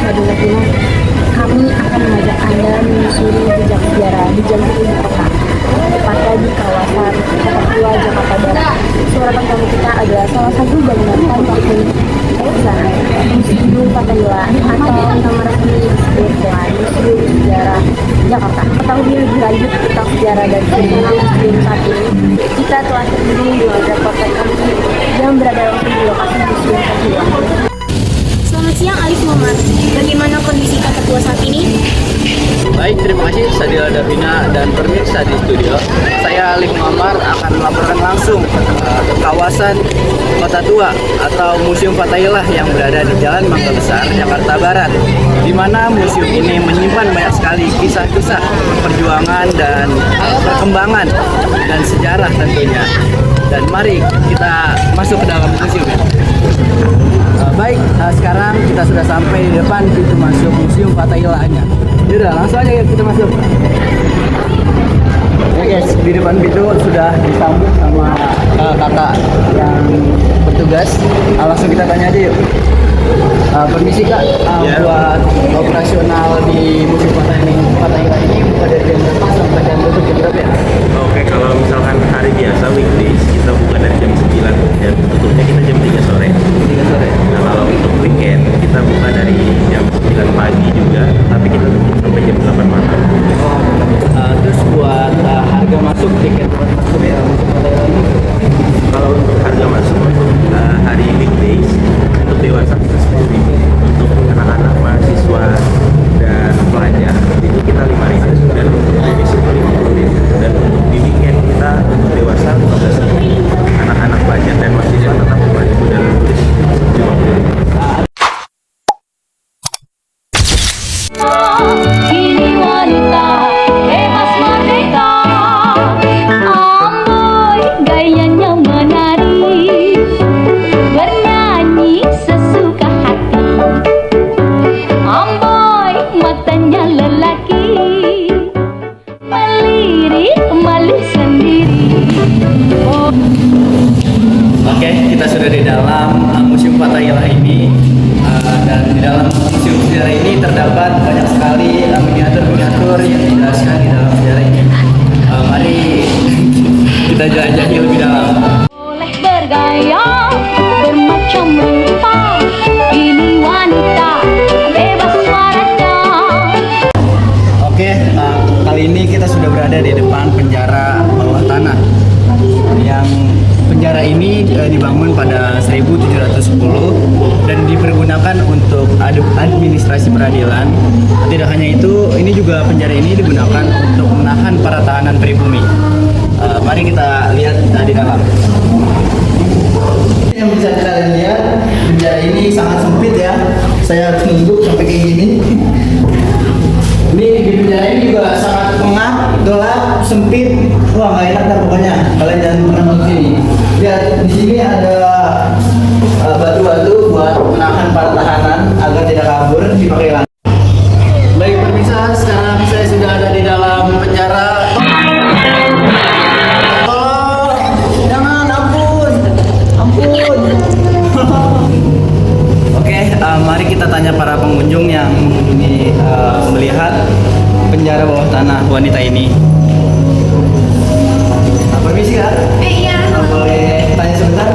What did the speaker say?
Madinah, kami akan mengajak Anda menyusuri jejak sejarah di jantung ibu kota, tepatnya di kawasan Kota Tua, Jakarta Barat. Sorotan kami kita adalah salah satu bangunan paling ikonik di sana, Museum Fathahillah atau nama resmi disebutlah Museum Sejarah Jakarta. Ketahui lebih lanjut tentang sejarah dan fenomena museum saat ini, kita telah terhubung dengan reporter kami yang berada langsung di lokasi Museum Fathahillah. Selamat siang Alif Muhammad, bagaimana kondisi Kota Tua saat ini? Baik, terima kasih Sadila Davina dan pemirsa di studio. Saya Alif Muhammad akan melaporkan langsung ke kawasan Kota Tua atau Museum Fathahillah yang berada di Jalan Mangga Besar, Jakarta Barat, di mana museum ini menyimpan banyak sekali kisah-kisah perjuangan dan perkembangan dan sejarah tentunya. Dan mari kita masuk ke dalam museum ya. Baik, sekarang kita sudah sampai di depan pintu masuk Museum Fathahillahnya. Yaudah, langsung aja kita masuk. Ya guys, di depan pintu sudah disambut sama kakak yang bertugas. Langsung kita tanya aja yuk. Permisi kak, buat operasional di Museum Fathahillah ini buka dari jam berapa sampai jam tutup jam berapa ya? Oke, kalau misalkan hari biasa weekdays kita buka dari jam 9 dan tutupnya kita jam 3 sore. 3 sore. Nah, kalau untuk weekend kita buka dari jam 9 pagi juga, tapi kita tutup sampai jam 8 malam. Terus buat harga masuk tiket buat masuk ya Museum Fathahillah ini? Kalau untuk harga masuk untuk hari weekdays untuk dewasa kita 10.000, untuk anak-anak, mahasiswa dan pelajar itu kita 5.000, dan untuk babysit itu 50.000, dan untuk di weekend kita untuk dewasa 15.000, anak-anak, pelajar dan mahasiswa tetap 5.000, dan turis 50.000. Ini wanita bebas merdeka, amboi gayanya menari, bernyanyi sesuka hati, amboi matanya lelaki, melirik malu sendiri. Oh. Oke, kita sudah di dalam Museum Fathahillah ini, dan di dalam museum sejarah ini terdapat banyak sekali miniatur-miniatur yang dijelaskan di dalam sejarah ini. Mari kita jelajahi lebih dalam. Boleh bergaya bermacam rupa, ini wanita bebas suaranya. Oke, kali ini kita sudah berada di depan penjara bawah tanah. Yang penjara ini dibangun pada 1710 dan dipergunakan untuk administrasi peradilan. Tidak hanya itu, ini juga penjara ini digunakan untuk menahan para tahanan pribumi. Mari kita lihat di dalam. Yang bisa kalian lihat, penjara ini sangat sempit ya. Saya harus nunduk sampai kayak gini. Ini di penjara ini juga sangat pengap, gelap, sempit. Wah, nggak enak dah pokoknya. Kalian jangan pernah masuk sini. Lihat di sini ada batu-batu buat menahan para tahanan agar tidak kabur dipakai lagi. Baik pemirsa, sekarang saya sudah ada di dalam penjara. Oh, jangan, ampun. Oke, mari kita tanya para pengunjung yang ini melihat penjara bawah tanah wanita ini. Permisi kak? Iya. Boleh tanya sebentar?